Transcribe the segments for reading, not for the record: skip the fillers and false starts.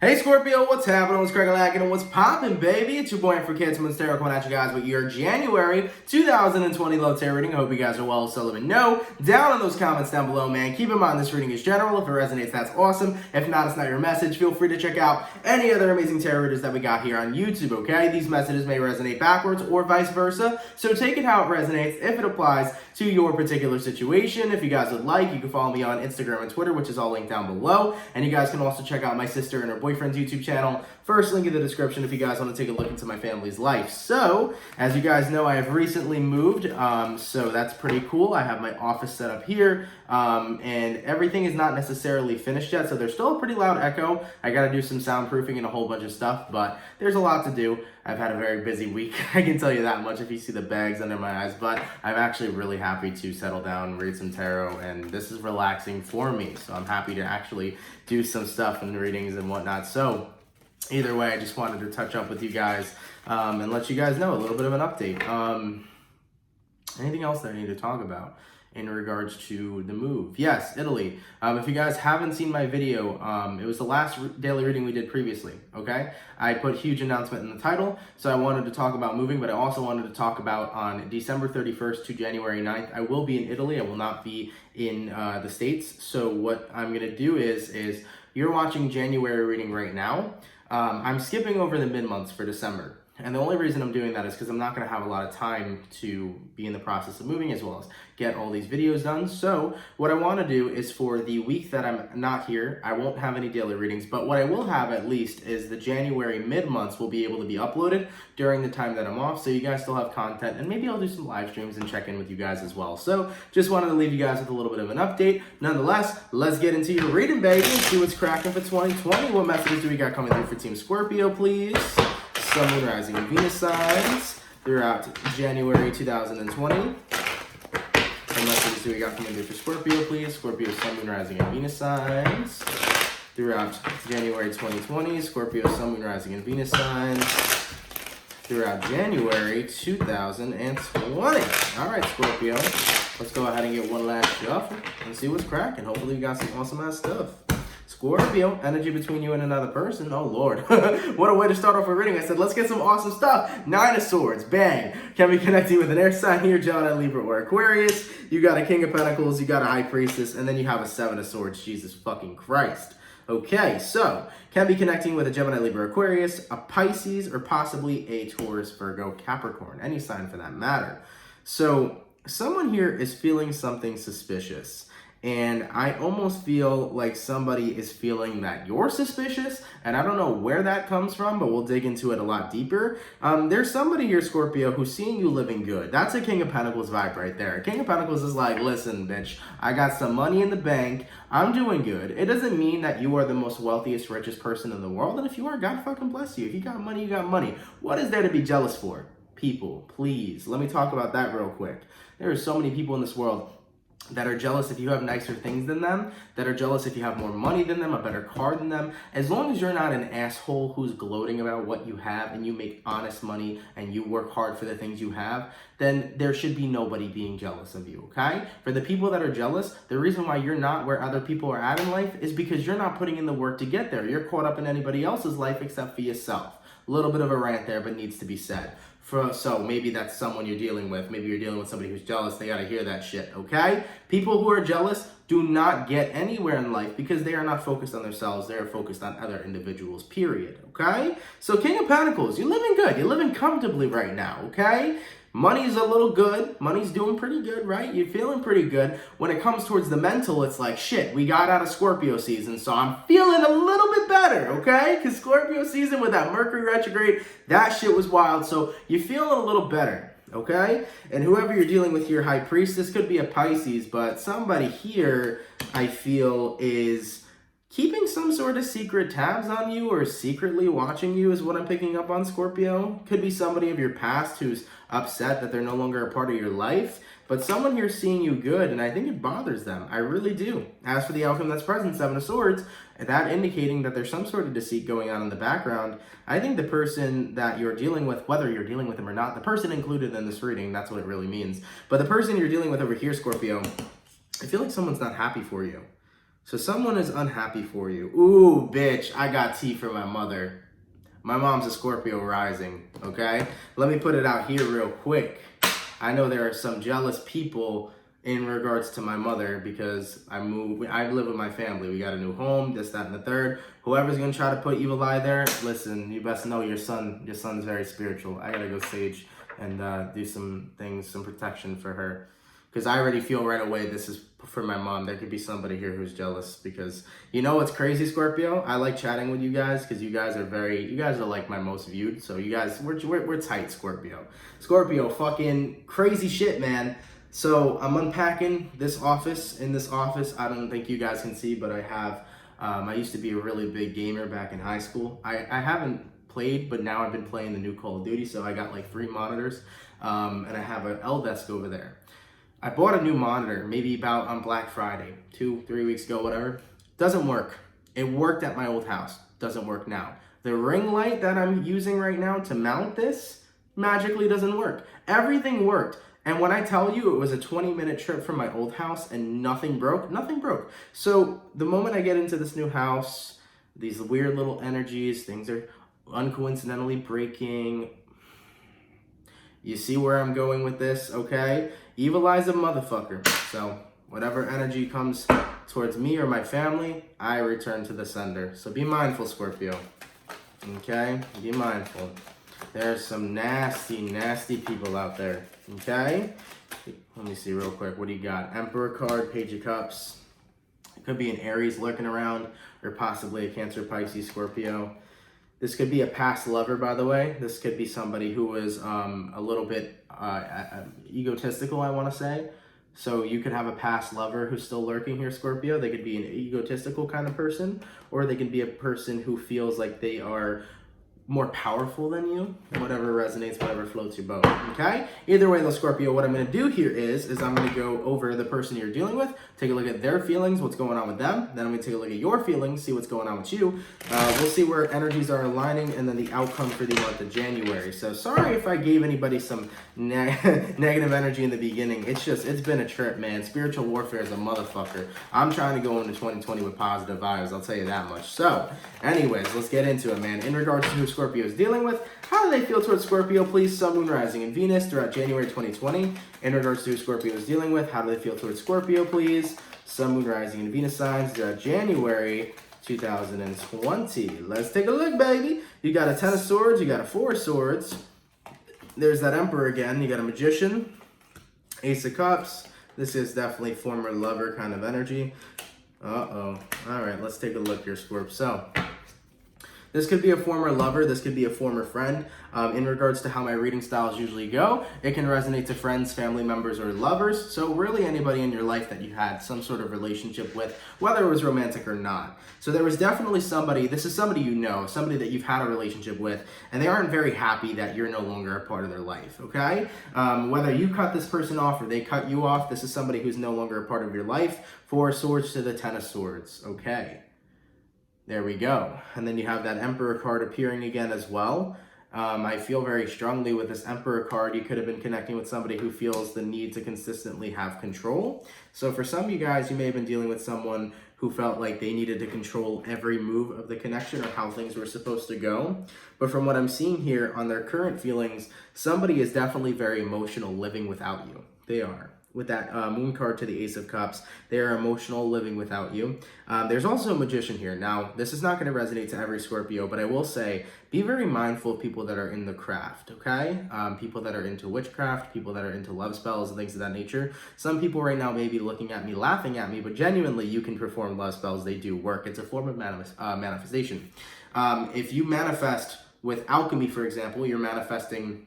Hey Scorpio, what's happening? What's cracking and what's poppin', baby? It's your boy from CancerMoonsTarot coming at you guys with your January 2020 love tarot reading. I hope you guys are well. So let me know down in those comments down below, man. Keep in mind this reading is general. If it resonates, that's awesome. If not, it's not your message. Feel free to check out any other amazing tarot readers that we got here on YouTube, okay? These messages may resonate backwards or vice versa. So take it how it resonates if it applies to your particular situation. If you guys would like, you can follow me on Instagram and Twitter, which is all linked down below. And you guys can also check out my sister and her boyfriend's YouTube channel. First link in the description if you guys want to take a look into my family's life. So, as you guys know, I have recently moved, so that's pretty cool. I have my office set up here, and everything is not necessarily finished yet, so there's still a pretty loud echo. I got to do some soundproofing and a whole bunch of stuff, but there's a lot to do. I've had a very busy week, I can tell you that much if you see the bags under my eyes, but I'm actually really happy to settle down, read some tarot, and this is relaxing for me, so I'm happy to actually do some stuff and readings and whatnot. So either way, I just wanted to touch up with you guys and let you guys know a little bit of an update. Anything else that I need to talk about in regards to the move? Yes, Italy. If you guys haven't seen my video, it was the last daily reading we did previously, okay? I put huge announcement in the title, so I wanted to talk about moving, but I also wanted to talk about on December 31st to January 9th, I will be in Italy. I will not be in the States. So what I'm going to do is you're watching January reading right now. I'm skipping over the mid-months for December. And the only reason I'm doing that is because I'm not going to have a lot of time to be in the process of moving as well as get all these videos done. So what I want to do is for the week that I'm not here, I won't have any daily readings, but what I will have at least is the January mid-months will be able to be uploaded during the time that I'm off. So you guys still have content, and maybe I'll do some live streams and check in with you guys as well. So just wanted to leave you guys with a little bit of an update. Nonetheless, let's get into your reading, baby, and see what's cracking for 2020. What messages do we got coming through for Team Scorpio, please? Sun, Moon, Rising, and Venus signs throughout January 2020. What messages do we got coming through for Scorpio, please? Scorpio, Sun, Moon, Rising, and Venus signs throughout January 2020. Scorpio, Sun, Moon, Rising, and Venus signs throughout January 2020. All right, Scorpio. Let's go ahead and get one last shuffle and see what's cracking. Hopefully, we got some awesome-ass stuff. Scorpio, energy between you and another person. Oh, Lord. What a way to start off a reading. I said, let's get some awesome stuff. Nine of Swords. Bang. Can be connecting with an air sign here, Gemini, Libra, or Aquarius. You got a King of Pentacles. You got a High Priestess. And then you have a Seven of Swords. Jesus fucking Christ. Okay, so can be connecting with a Gemini, Libra, Aquarius, a Pisces, or possibly a Taurus, Virgo, Capricorn. Any sign for that matter. So someone here is feeling something suspicious. And I almost feel like somebody is feeling that you're suspicious, and I don't know where that comes from, but we'll dig into it a lot deeper. There's somebody here, Scorpio, who's seeing you living good. That's a King of Pentacles vibe right there. King of Pentacles is like, listen, bitch, I got some money in the bank. I'm doing good. It doesn't mean that you are the most wealthiest, richest person in the world, and if you are, God fucking bless you. If you got money, you got money. What is there to be jealous for? People, please. Let me talk about that real quick. There are so many people in this world that are jealous if you have nicer things than them, that are jealous if you have more money than them, a better car than them. As long as you're not an asshole who's gloating about what you have and you make honest money and you work hard for the things you have, then there should be nobody being jealous of you, okay? For the people that are jealous, the reason why you're not where other people are at in life is because you're not putting in the work to get there. You're caught up in anybody else's life except for yourself. A little bit of a rant there, but needs to be said. So maybe that's someone you're dealing with. Maybe you're dealing with somebody who's jealous. They got to hear that shit, okay? People who are jealous do not get anywhere in life because they are not focused on themselves. They are focused on other individuals, period, okay? So King of Pentacles, you're living good. You're living comfortably right now, okay? Money's a little good. Money's doing pretty good, right? You're feeling pretty good. When it comes towards the mental, it's like, shit, we got out of Scorpio season, so I'm feeling a little bit better, okay? Because Scorpio season with that Mercury retrograde, that shit was wild, so you're feeling a little better, okay? And whoever you're dealing with here, High Priestess, could be a Pisces, but somebody here, I feel, is keeping some sort of secret tabs on you or secretly watching you is what I'm picking up on, Scorpio. Could be somebody of your past who's upset that they're no longer a part of your life, but someone here seeing you good, and I think it bothers them. I really do. As for the outcome that's present, Seven of Swords, that indicating that there's some sort of deceit going on in the background. I think the person that you're dealing with, whether you're dealing with them or not, the person included in this reading, that's what it really means. But the person you're dealing with over here, Scorpio, I feel like someone's not happy for you. So someone is unhappy for you. Ooh, bitch, I got tea for my mother. My mom's a Scorpio rising, okay? Let me put it out here real quick. I know there are some jealous people in regards to my mother because I live with my family. We got a new home, this, that, and the third. Whoever's gonna try to put evil eye there, listen, you best know your son's very spiritual. I gotta go sage and do some things, some protection for her. Because I already feel right away this is for my mom. There could be somebody here who's jealous because you know what's crazy, Scorpio? I like chatting with you guys because you guys are like my most viewed. So you guys, we're tight, Scorpio. Scorpio, fucking crazy shit, man. So I'm unpacking this office. In this office, I don't think you guys can see, but I have, I used to be a really big gamer back in high school. I haven't played, but now I've been playing the new Call of Duty. So I got like 3 monitors and I have an L desk over there. I bought a new monitor maybe about on Black Friday, 2-3 weeks ago, whatever. Doesn't work. It worked at my old house. Doesn't work now. The ring light that I'm using right now to mount this magically doesn't work. Everything worked. And when I tell you it was a 20-minute trip from my old house and nothing broke, nothing broke. So the moment I get into this new house, these weird little energies, things are uncoincidentally breaking. You see where I'm going with this, okay? Evil eye's a motherfucker. So whatever energy comes towards me or my family, I return to the sender. So be mindful, Scorpio. Okay? Be mindful. There's some nasty, nasty people out there. Okay? Let me see real quick. What do you got? Emperor card, Page of Cups. It could be an Aries lurking around, or possibly a Cancer, Pisces, Scorpio. This could be a past lover, by the way. This could be somebody who was a little bit egotistical, I want to say. So you could have a past lover who's still lurking here, Scorpio. They could be an egotistical kind of person, or they could be a person who feels like they are more powerful than you. Whatever resonates, whatever floats your boat, okay? Either way, though, Scorpio, what I'm going to do here is I'm going to go over the person you're dealing with, take a look at their feelings, what's going on with them. Then I'm going to take a look at your feelings, see what's going on with you. We'll see where energies are aligning, and then the outcome for the month of January. So sorry if I gave anybody some negative energy in the beginning. It's been a trip, man. Spiritual warfare is a motherfucker. I'm trying to go into 2020 with positive vibes, I'll tell you that much. So anyways, let's get into it, man. In regards to who Scorpio is dealing with, how do they feel towards Scorpio, please? Sun, Moon, Rising, and Venus throughout January 2020. In regards to who Scorpio is dealing with, how do they feel towards Scorpio, please? Sun, Moon, Rising, and Venus signs throughout January 2020. Let's take a look, baby. You got a 10 of Swords, you got a 4 of Swords. There's that Emperor again. You got a Magician, Ace of Cups. This is definitely former lover kind of energy. Uh-oh. All right, let's take a look here, Scorp. So this could be a former lover. This could be a former friend. In regards to how my reading styles usually go, it can resonate to friends, family members, or lovers. So really anybody in your life that you had some sort of relationship with, whether it was romantic or not. So there was definitely somebody, this is somebody you know, somebody that you've had a relationship with, and they aren't very happy that you're no longer a part of their life, okay? Whether you cut this person off or they cut you off, this is somebody who's no longer a part of your life. 4 of Swords to the 10 of Swords, okay? There we go. And then you have that Emperor card appearing again as well. I feel very strongly with this Emperor card, you could have been connecting with somebody who feels the need to consistently have control. So for some of you guys, you may have been dealing with someone who felt like they needed to control every move of the connection or how things were supposed to go. But from what I'm seeing here on their current feelings, somebody is definitely very emotional living without you. They are. With that Moon card to the Ace of Cups, they are emotional living without you. There's also a Magician here. Now, this is not going to resonate to every Scorpio, but I will say, be very mindful of people that are in the craft, okay? People that are into witchcraft, people that are into love spells and things of that nature. Some people right now may be looking at me, laughing at me, but genuinely, you can perform love spells. They do work. It's a form of manifestation. If you manifest with alchemy, for example, you're manifesting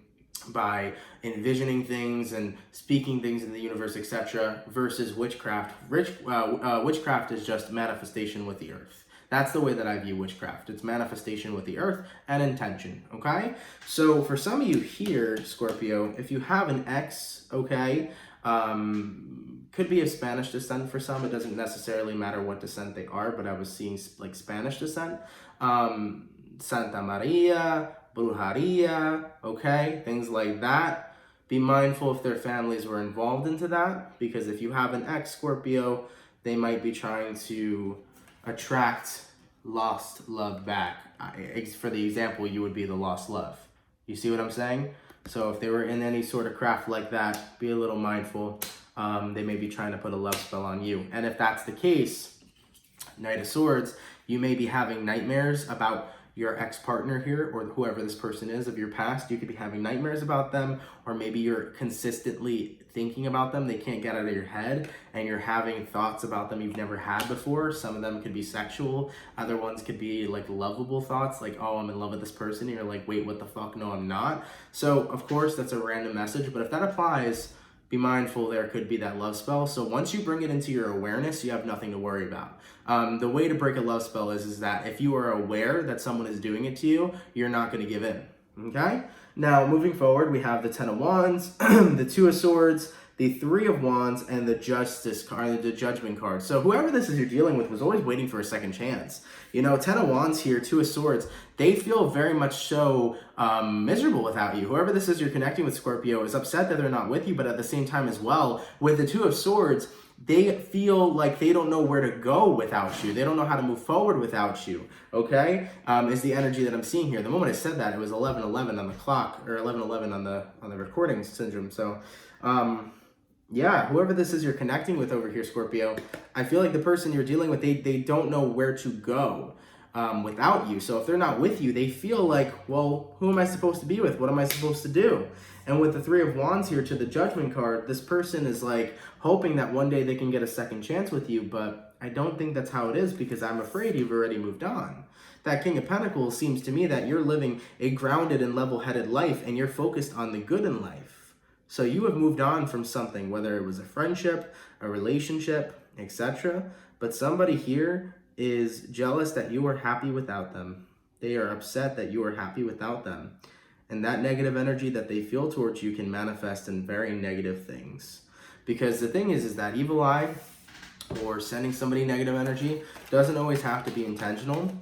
by envisioning things and speaking things in the universe, etc., versus witchcraft. Witchcraft is just manifestation with the earth. That's the way that I view witchcraft. It's manifestation with the earth and intention, okay? So for some of you here, Scorpio, if you have an ex, okay, could be of Spanish descent for some. It doesn't necessarily matter what descent they are, but I was seeing like Spanish descent. Santa Maria, brujeria, okay, things like that. Be mindful if their families were involved into that, because if you have an ex, Scorpio, they might be trying to attract lost love back. For the example, you would be the lost love. You see what I'm saying? So if they were in any sort of craft like that, be a little mindful. They may be trying to put a love spell on you. And if that's the case, Knight of Swords, you may be having nightmares about your ex-partner here, or whoever this person is of your past. You could be having nightmares about them, or maybe you're consistently thinking about them. They can't get out of your head, and you're having thoughts about them you've never had before. Some of them could be sexual. Other ones could be like lovable thoughts, like, oh, I'm in love with this person. And you're like, wait, what the fuck? No, I'm not. So of course that's a random message, but if that applies, be mindful there could be that love spell. So once you bring it into your awareness, you have nothing to worry about. The way to break a love spell is that if you are aware that someone is doing it to you, you're not going to give in. Okay? Now, moving forward, we have the Ten of Wands, the Two of Swords, the Three of Wands, and the Justice card, the Judgment card. So whoever this is you're dealing with was always waiting for a second chance. You know, Ten of Wands here, Two of Swords, they feel very much so miserable without you. Whoever this is you're connecting with, Scorpio, is upset that they're not with you, but at the same time as well, with the Two of Swords, they feel like they don't know where to go without you. They don't know how to move forward without you, okay? Is the energy that I'm seeing here. The moment I said that, it was 11:11 on the clock, or 11:11 on the recording syndrome. So, yeah, whoever this is you're connecting with over here, Scorpio, I feel like the person you're dealing with, they don't know where to go without you. So if they're not with you, they feel like, well, who am I supposed to be with? What am I supposed to do? And with the Three of Wands here to the Judgment card, this person is like hoping that one day they can get a second chance with you, but I don't think that's how it is, because I'm afraid you've already moved on. That King of Pentacles seems to me that you're living a grounded and level-headed life, and you're focused on the good in life. So you have moved on from something, whether it was a friendship, a relationship, etc. But somebody here is jealous that you are happy without them. They are upset that you are happy without them. And that negative energy that they feel towards you can manifest in very negative things. Because the thing is that evil eye or sending somebody negative energy doesn't always have to be intentional.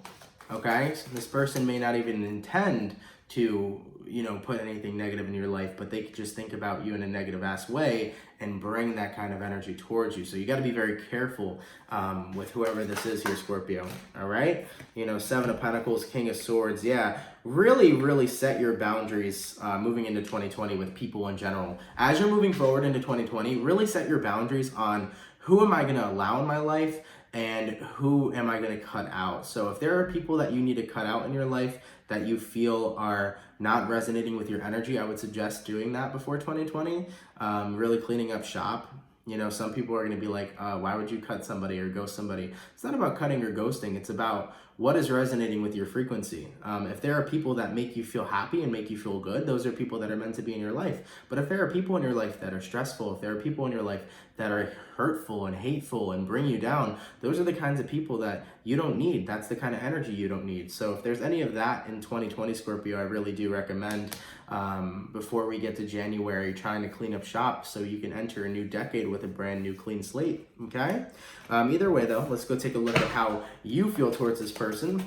Okay? So this person may not even intend to, put anything negative in your life, but they could just think about you in a negative ass way and bring that kind of energy towards you. So you got to be very careful with whoever this is here, Scorpio. All right? Seven of Pentacles, King of Swords. Yeah, really, really set your boundaries moving into 2020 with people in general. As you're moving forward into 2020, really set your boundaries on who am I going to allow in my life and who am I going to cut out. So if there are people that you need to cut out in your life that you feel are not resonating with your energy, I would suggest doing that before 2020, really cleaning up shop. Some people are going to be like, why would you cut somebody or ghost somebody? It's not about cutting or ghosting. It's about what is resonating with your frequency. If there are people that make you feel happy and make you feel good, those are people that are meant to be in your life. But if there are people in your life that are stressful, if there are people in your life that are hurtful and hateful and bring you down, those are the kinds of people that you don't need. That's the kind of energy you don't need. So if there's any of that in 2020, Scorpio, I really do recommend before we get to January, trying to clean up shop so you can enter a new decade with a brand new clean slate, okay? Either way, though, let's go take a look at how you feel towards this person.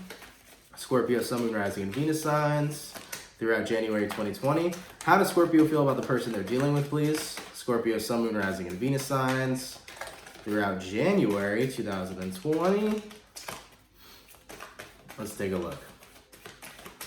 Scorpio, Sun, Moon, Rising, and Venus signs throughout January 2020. How does Scorpio feel about the person they're dealing with, please? Scorpio, Sun, Moon, Rising, and Venus signs throughout January 2020. Let's take a look.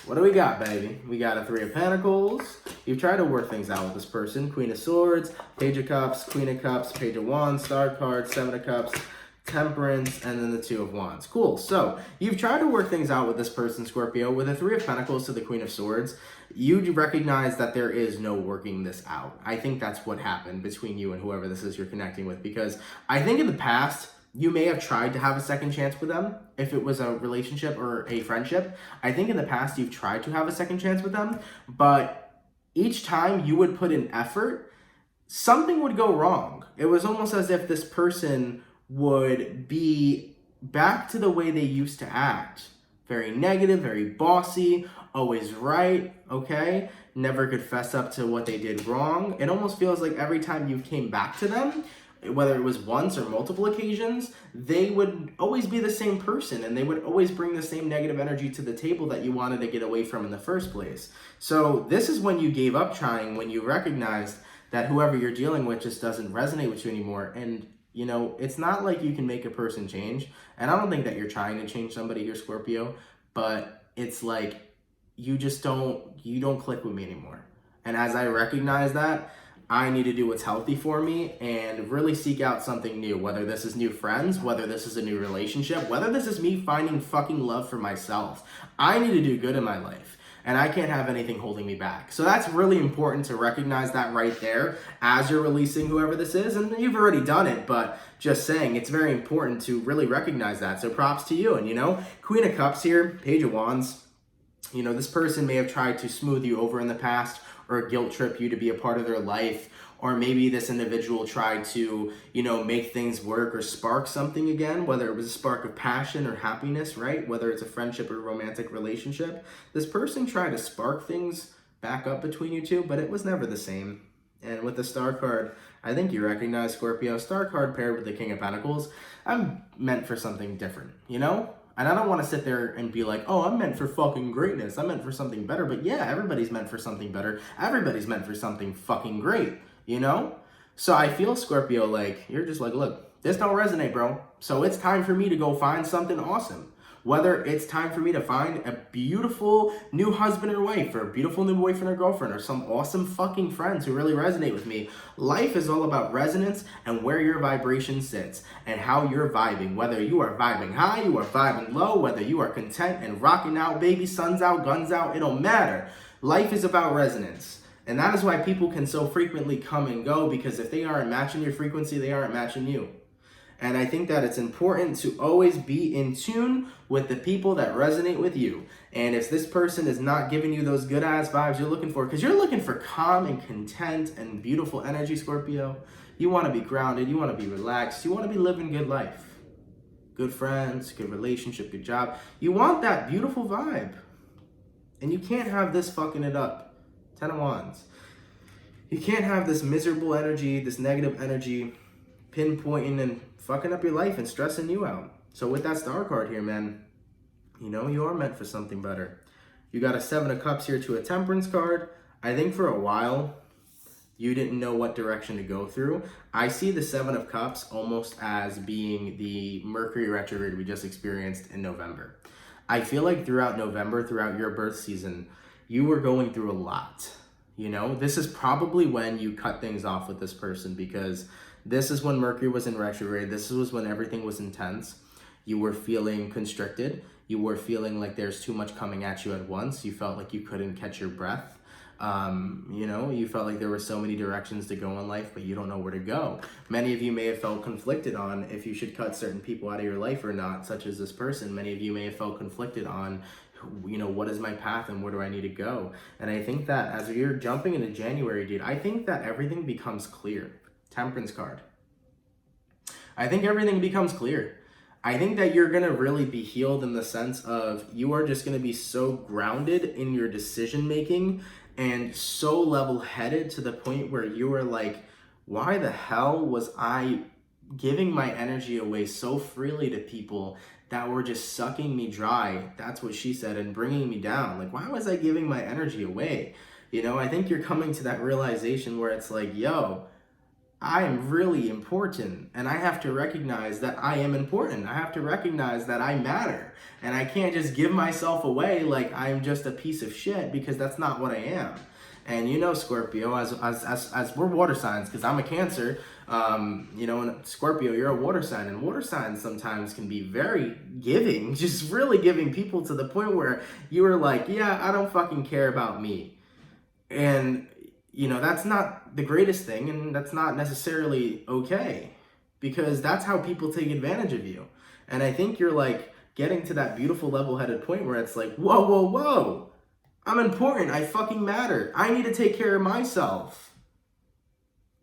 What do we got, baby? We got a Three of Pentacles. You've tried to work things out with this person. Queen of Swords, Page of Cups, Queen of Cups, Page of Wands, Star card, Seven of Cups, Temperance, and then the Two of Wands. Cool. So you've tried to work things out with this person, Scorpio. With the Three of Pentacles to the Queen of Swords, you recognize that there is no working this out. I think that's what happened between you and whoever this is you're connecting with, because I think in the past, you may have tried to have a second chance with them if it was a relationship or a friendship. I think in the past you've tried to have a second chance with them, but each time you would put in effort, something would go wrong. It was almost as if this person would be back to the way they used to act. Very negative, very bossy, always right, okay? Never could fess up to what they did wrong. It almost feels like every time you came back to them, whether it was once or multiple occasions, they would always be the same person, and they would always bring the same negative energy to the table that you wanted to get away from in the first place. So this is when you gave up trying, when you recognized that whoever you're dealing with just doesn't resonate with you anymore. And You know, it's not like you can make a person change. And I don't think that you're trying to change somebody here, Scorpio, but it's like you don't click with me anymore. And as I recognize that, I need to do what's healthy for me and really seek out something new, whether this is new friends, whether this is a new relationship, whether this is me finding fucking love for myself. I need to do good in my life, and I can't have anything holding me back. So that's really important to recognize that right there as you're releasing whoever this is. And you've already done it, but just saying, it's very important to really recognize that. So props to you. And you know, Queen of Cups here, Page of Wands. You know, this person may have tried to smooth you over in the past or guilt trip you to be a part of their life. Or maybe this individual tried to, you know, make things work or spark something again, whether it was a spark of passion or happiness, right? Whether it's a friendship or romantic relationship. This person tried to spark things back up between you two, but it was never the same. And with the Star card, I think you recognize, Scorpio, Star card paired with the King of Pentacles, I'm meant for something different, you know? And I don't want to sit there and be like, oh, I'm meant for fucking greatness. I'm meant for something better. But yeah, everybody's meant for something better. Everybody's meant for something fucking great, you know? So I feel, Scorpio, like, you're just like, look, this don't resonate, bro. So it's time for me to go find something awesome. Whether it's time for me to find a beautiful new husband or wife, or a beautiful new boyfriend or girlfriend, or some awesome fucking friends who really resonate with me. Life is all about resonance and where your vibration sits and how you're vibing. Whether you are vibing high, you are vibing low, whether you are content and rocking out, baby, sun's out, guns out, it don't matter. Life is about resonance. And that is why people can so frequently come and go, because if they aren't matching your frequency, they aren't matching you. And I think that it's important to always be in tune with the people that resonate with you. And if this person is not giving you those good ass vibes you're looking for, because you're looking for calm and content and beautiful energy, Scorpio. You want to be grounded, you want to be relaxed, you want to be living good life. Good friends, good relationship, good job. You want that beautiful vibe. And you can't have this fucking it up. 10 of Wands. You can't have this miserable energy, this negative energy, pinpointing and fucking up your life and stressing you out. So with that Star card here, man, you know, you are meant for something better. You got a 7 of Cups here to a Temperance card. I think for a while, you didn't know what direction to go through. I see the 7 of Cups almost as being the Mercury retrograde we just experienced in November. I feel like throughout November, throughout your birth season, you were going through a lot. You know, this is probably when you cut things off with this person, because this is when Mercury was in retrograde. This was when everything was intense. You were feeling constricted. You were feeling like there's too much coming at you at once. You felt like you couldn't catch your breath. You know, you felt like there were so many directions to go in life, but you don't know where to go. Many of you may have felt conflicted on if you should cut certain people out of your life or not, such as this person. Many of you may have felt conflicted on, you know, what is my path and where do I need to go? And I think that as you're jumping into January, dude, I think that everything becomes clear. Temperance card. I think everything becomes clear. I think that you're going to really be healed in the sense of you are just going to be so grounded in your decision making and so level-headed to the point where you are like, why the hell was I giving my energy away so freely to people that were just sucking me dry? That's what she said, and bringing me down. Like, why was I giving my energy away? You know, I think you're coming to that realization where it's like, yo, I am really important, and I have to recognize that I am important. I have to recognize that I matter, and I can't just give myself away like I'm just a piece of shit, because that's not what I am. And you know, Scorpio, as we're water signs, because I'm a Cancer, you know, and Scorpio, you're a water sign, and water signs sometimes can be very giving, just really giving people to the point where you are like, yeah, I don't fucking care about me. And you know, that's not the greatest thing, and that's not necessarily okay, because that's how people take advantage of you. And I think you're like getting to that beautiful level-headed point where it's like, whoa, whoa, whoa, I'm important. I fucking matter. I need to take care of myself.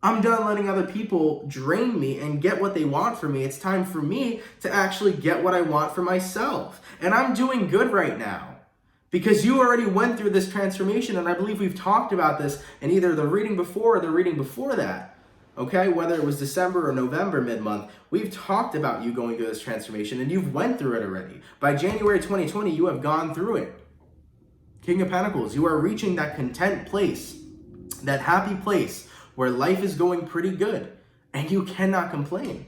I'm done letting other people drain me and get what they want from me. It's time for me to actually get what I want for myself. And I'm doing good right now. Because you already went through this transformation, and I believe we've talked about this in either the reading before or the reading before that, okay? Whether it was December or November mid-month, we've talked about you going through this transformation, and you've went through it already. By January 2020, you have gone through it. King of Pentacles, you are reaching that content place, that happy place where life is going pretty good, and you cannot complain.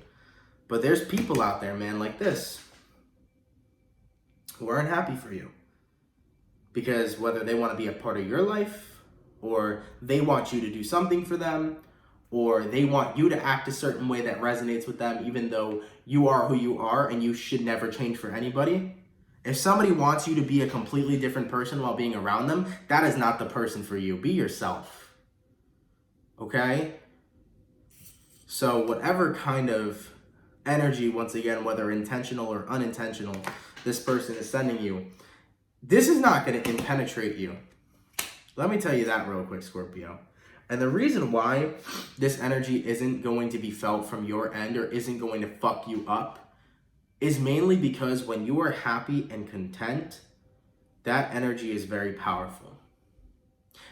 But there's people out there, man, like this, who aren't happy for you. Because whether they want to be a part of your life, or they want you to do something for them, or they want you to act a certain way that resonates with them, even though you are who you are and you should never change for anybody. If somebody wants you to be a completely different person while being around them, that is not the person for you. Be yourself. Okay? So whatever kind of energy, once again, whether intentional or unintentional, this person is sending you, this is not going to penetrate you. Let me tell you that real quick, Scorpio. And the reason why this energy isn't going to be felt from your end or isn't going to fuck you up is mainly because when you are happy and content, that energy is very powerful.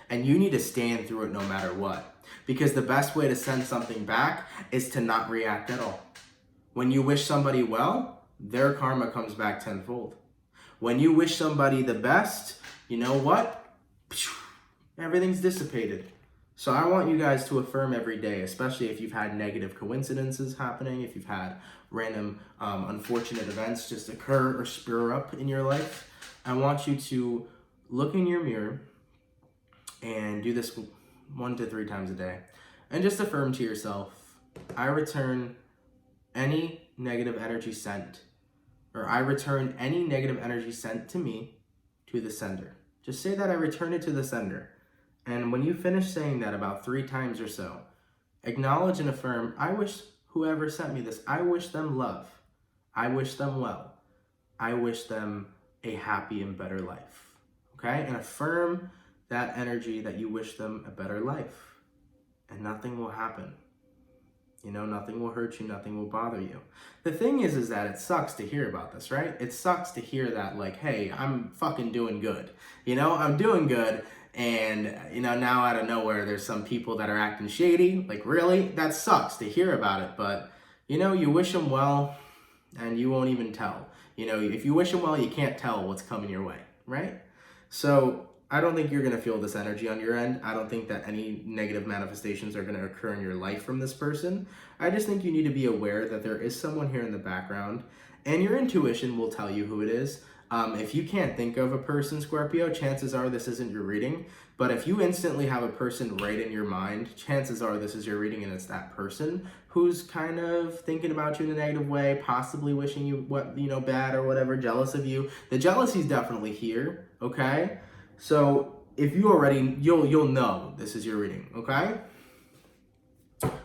And you need to stand through it no matter what. Because the best way to send something back is to not react at all. When you wish somebody well, their karma comes back tenfold. When you wish somebody the best, you know what? Everything's dissipated. So I want you guys to affirm every day, especially if you've had negative coincidences happening, if you've had random unfortunate events just occur or spur up in your life. I want you to look in your mirror and do this 1 to 3 times a day. And just affirm to yourself, I return any negative energy sent, or I return any negative energy sent to me to the sender. Just say that I return it to the sender. And when you finish saying that about 3 times or so, acknowledge and affirm, I wish whoever sent me this, I wish them love. I wish them well. I wish them a happy and better life. Okay? And affirm that energy that you wish them a better life. And nothing will happen. You know, nothing will hurt you, nothing will bother you. The thing is that it sucks to hear about this, right? It sucks to hear that, like, hey, I'm fucking doing good. You know, I'm doing good. And, you know, now out of nowhere, there's some people that are acting shady. Like, really? That sucks to hear about it. But, you know, you wish them well, and you won't even tell. You know, if you wish them well, you can't tell what's coming your way, right? So I don't think you're going to feel this energy on your end. I don't think that any negative manifestations are going to occur in your life from this person. I just think you need to be aware that there is someone here in the background, and your intuition will tell you who it is. If you can't think of a person, Scorpio, chances are this isn't your reading. But if you instantly have a person right in your mind, chances are this is your reading and it's that person who's kind of thinking about you in a negative way, possibly wishing you bad or whatever, jealous of you. The jealousy is definitely here, okay? So if you already, you'll know this is your reading, okay?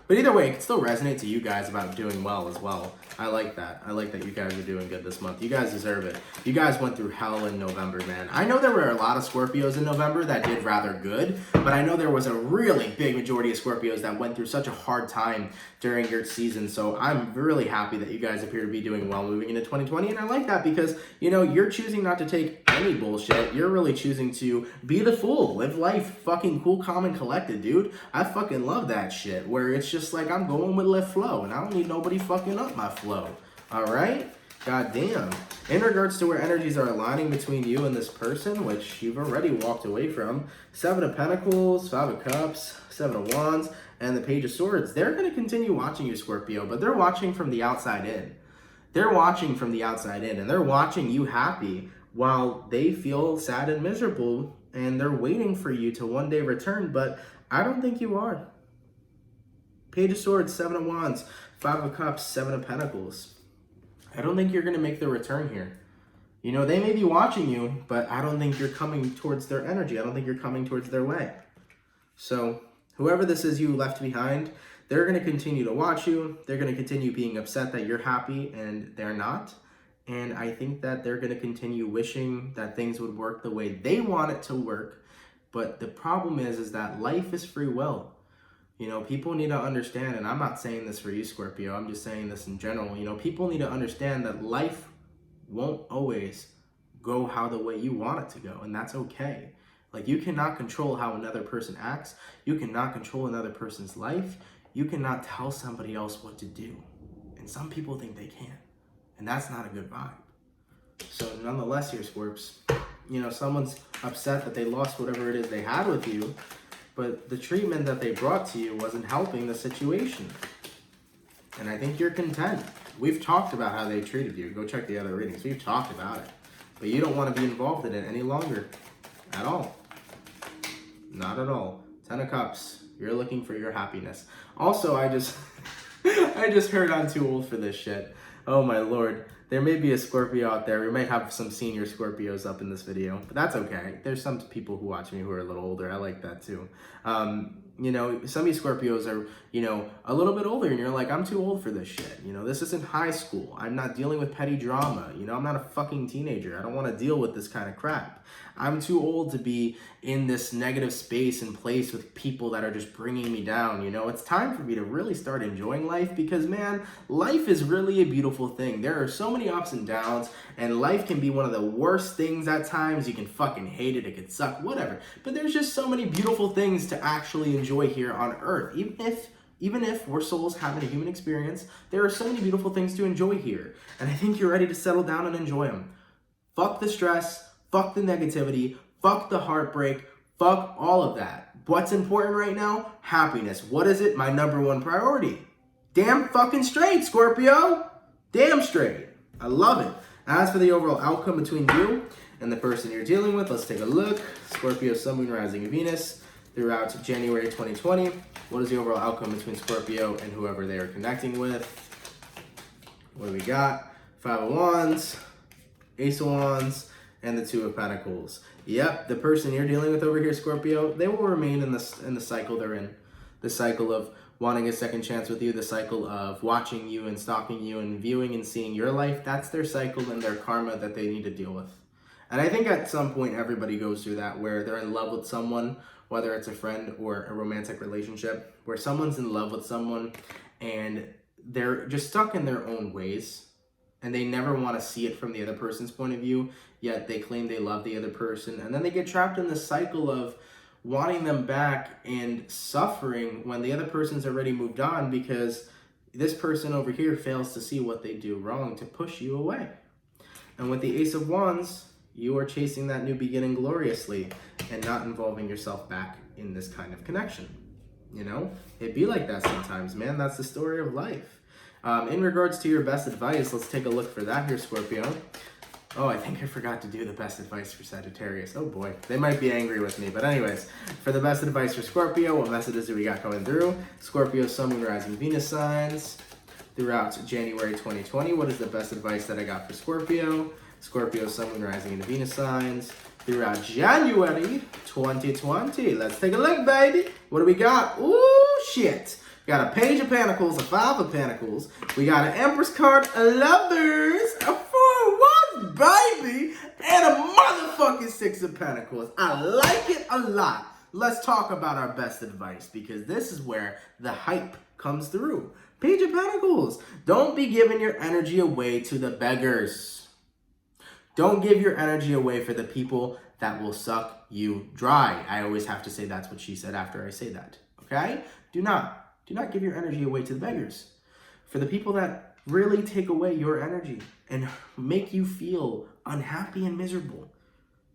But either way, it can still resonate to you guys about doing well as well. I like that. I like that you guys are doing good this month. You guys deserve it. You guys went through hell in November, man. I know there were a lot of Scorpios in November that did rather good, but I know there was a really big majority of Scorpios that went through such a hard time during your season. So I'm really happy that you guys appear to be doing well moving into 2020. And I like that because, you know, you're choosing not to take any bullshit. You're really choosing to be the fool. Live life fucking cool, calm, and collected, dude. I fucking love that shit where it's just like I'm going with left flow and I don't need nobody fucking up my flow. All right? God damn. In regards to where energies are aligning between you and this person, which you've already walked away from, 7 of Pentacles, 5 of Cups, 7 of Wands, and the Page of Swords, they're going to continue watching you, Scorpio, but they're watching from the outside in. They're watching from the outside in, and they're watching you happy while they feel sad and miserable, and they're waiting for you to one day return, but I don't think you are. Page of Swords, 7 of Wands, 5 of Cups, 7 of Pentacles. I don't think you're going to make the return here. You know, they may be watching you, but I don't think you're coming towards their energy. I don't think you're coming towards their way. So whoever this is you left behind, they're going to continue to watch you. They're going to continue being upset that you're happy and they're not. And I think that they're going to continue wishing that things would work the way they want it to work. But the problem is that life is free will. You know, people need to understand, and I'm not saying this for you, Scorpio, I'm just saying this in general. You know, people need to understand that life won't always go how the way you want it to go, and that's okay. Like, you cannot control how another person acts. You cannot control another person's life. You cannot tell somebody else what to do. And some people think they can, and that's not a good vibe. So nonetheless here, Scorps, you know, someone's upset that they lost whatever it is they had with you, but the treatment that they brought to you wasn't helping the situation. And I think you're content. We've talked about how they treated you. Go check the other readings. We've talked about it. But you don't want to be involved in it any longer. At all. Not at all. 10 of Cups. You're looking for your happiness. Also, I just heard I'm too old for this shit. Oh my lord. There may be a Scorpio out there. We might have some senior Scorpios up in this video, but that's okay. There's some people who watch me who are a little older. I like that too. You know, some of you Scorpios are, you know, a little bit older and you're like, I'm too old for this shit. You know, this isn't high school. I'm not dealing with petty drama. You know, I'm not a fucking teenager. I don't want to deal with this kind of crap. I'm too old to be in this negative space and place with people that are just bringing me down. You know, it's time for me to really start enjoying life because, man, life is really a beautiful thing. There are so many ups and downs, and life can be one of the worst things at times. You can fucking hate it. It could suck, whatever. But there's just so many beautiful things to actually enjoy here on Earth. Even if we're souls having a human experience, there are so many beautiful things to enjoy here. And I think you're ready to settle down and enjoy them. Fuck the stress. Fuck the negativity, fuck the heartbreak, fuck all of that. What's important right now? Happiness. What is it? My #1 priority. Damn fucking straight, Scorpio. Damn straight. I love it. As for the overall outcome between you and the person you're dealing with, let's take a look. Scorpio, Sun, Moon, Rising, and Venus throughout January 2020. What is the overall outcome between Scorpio and whoever they are connecting with? What do we got? 5 of Wands, Ace of Wands, and the 2 of Pentacles. Yep, the person you're dealing with over here, Scorpio, they will remain in the cycle they're in. The cycle of wanting a second chance with you, the cycle of watching you and stalking you and viewing and seeing your life. That's their cycle and their karma that they need to deal with. And I think at some point everybody goes through that where they're in love with someone, whether it's a friend or a romantic relationship, where someone's in love with someone and they're just stuck in their own ways. And they never want to see it from the other person's point of view, yet they claim they love the other person. And then they get trapped in this cycle of wanting them back and suffering when the other person's already moved on because this person over here fails to see what they do wrong to push you away. And with the Ace of Wands, you are chasing that new beginning gloriously and not involving yourself back in this kind of connection. You know, it be like that sometimes, man. That's the story of life. In regards to your best advice, let's take a look for that here, Scorpio. Oh, I think I forgot to do the best advice for Sagittarius. Oh boy, they might be angry with me. But anyways, for the best advice for Scorpio, what messages do we got coming through? Scorpio, Sun, Moon, Rising, Venus signs throughout January 2020. What is the best advice that I got for Scorpio? Scorpio, Sun, Moon, Rising, and Venus signs throughout January 2020. Let's take a look, baby. What do we got? Ooh, shit. We got a Page of Pentacles, a 5 of Pentacles. We got an Empress card, a Lovers, a 4 of Wands, baby, and a motherfucking 6 of Pentacles. I like it a lot. Let's talk about our best advice because this is where the hype comes through. Page of Pentacles. Don't be giving your energy away to the beggars. Don't give your energy away for the people that will suck you dry. I always have to say that's what she said after I say that, okay? Do not give your energy away to the beggars. For the people that really take away your energy and make you feel unhappy and miserable.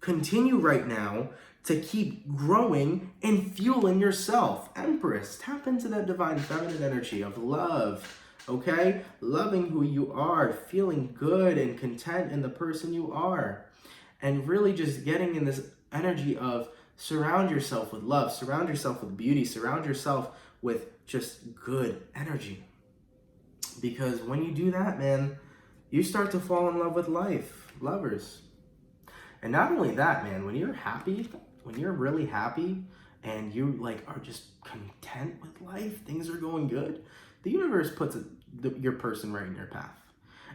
Continue right now to keep growing and fueling yourself. Empress, tap into that divine feminine energy of love, okay? Loving who you are, feeling good and content in the person you are. And really just getting in this energy of surround yourself with love, surround yourself with beauty, surround yourself with just good energy. Because when you do that, man, you start to fall in love with life, lovers. And not only that, man, when you're happy, when you're really happy and you like are just content with life, things are going good, the universe puts your person right in your path.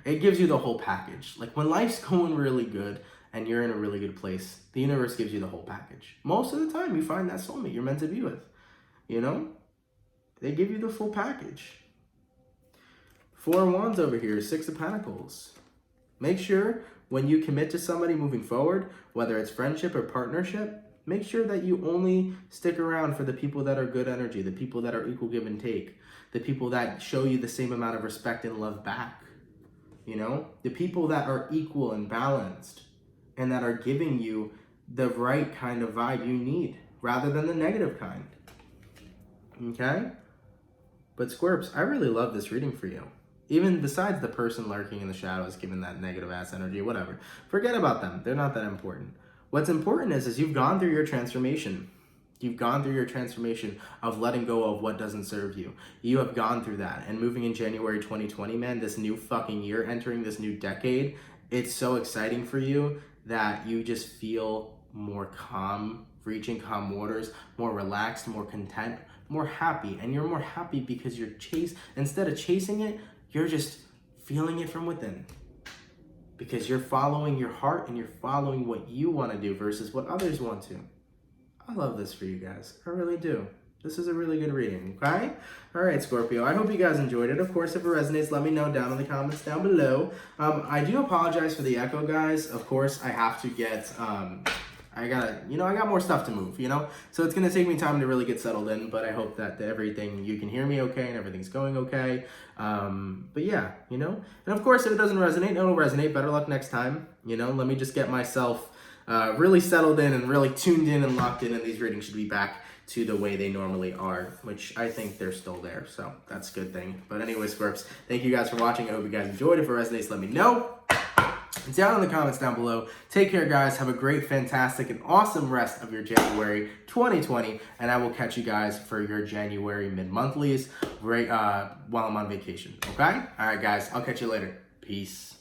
It gives you the whole package. Like when life's going really good and you're in a really good place, the universe gives you the whole package. Most of the time you find that soulmate you're meant to be with, you know? They give you the full package. 4 of Wands over here, 6 of Pentacles. Make sure when you commit to somebody moving forward, whether it's friendship or partnership, make sure that you only stick around for the people that are good energy, the people that are equal give and take, the people that show you the same amount of respect and love back. You know, the people that are equal and balanced and that are giving you the right kind of vibe you need rather than the negative kind. Okay? But Scorps, I really love this reading for you. Even besides the person lurking in the shadows, giving that negative ass energy, whatever. Forget about them. They're not that important. What's important is you've gone through your transformation. You've gone through your transformation of letting go of what doesn't serve you. You have gone through that. And moving in January 2020, man, this new fucking year, entering this new decade, it's so exciting for you that you just feel more calm, reaching calm waters, more relaxed, more content, more happy. And you're more happy because instead of chasing it, you're just feeling it from within. Because you're following your heart and you're following what you want to do versus what others want to. I love this for you guys. I really do. This is a really good reading, okay? All right, Scorpio. I hope you guys enjoyed it. Of course, if it resonates, let me know down in the comments down below. I do apologize for the echo, guys. Of course, I have to get... I got more stuff to move, So it's going to take me time to really get settled in, but I hope that you can hear me okay and everything's going okay. But yeah, And of course, if it doesn't resonate, it'll resonate. Better luck next time, Let me just get myself really settled in and really tuned in and locked in, and these readings should be back to the way they normally are, which I think they're still there, so that's a good thing. But anyway, Scorps, thank you guys for watching. I hope you guys enjoyed. If it resonates, let me know. Down in the comments down below. Take care, guys. Have a great, fantastic, and awesome rest of your January 2020, and I will catch you guys for your January mid-monthlies while I'm on vacation, okay? All right, guys. I'll catch you later. Peace.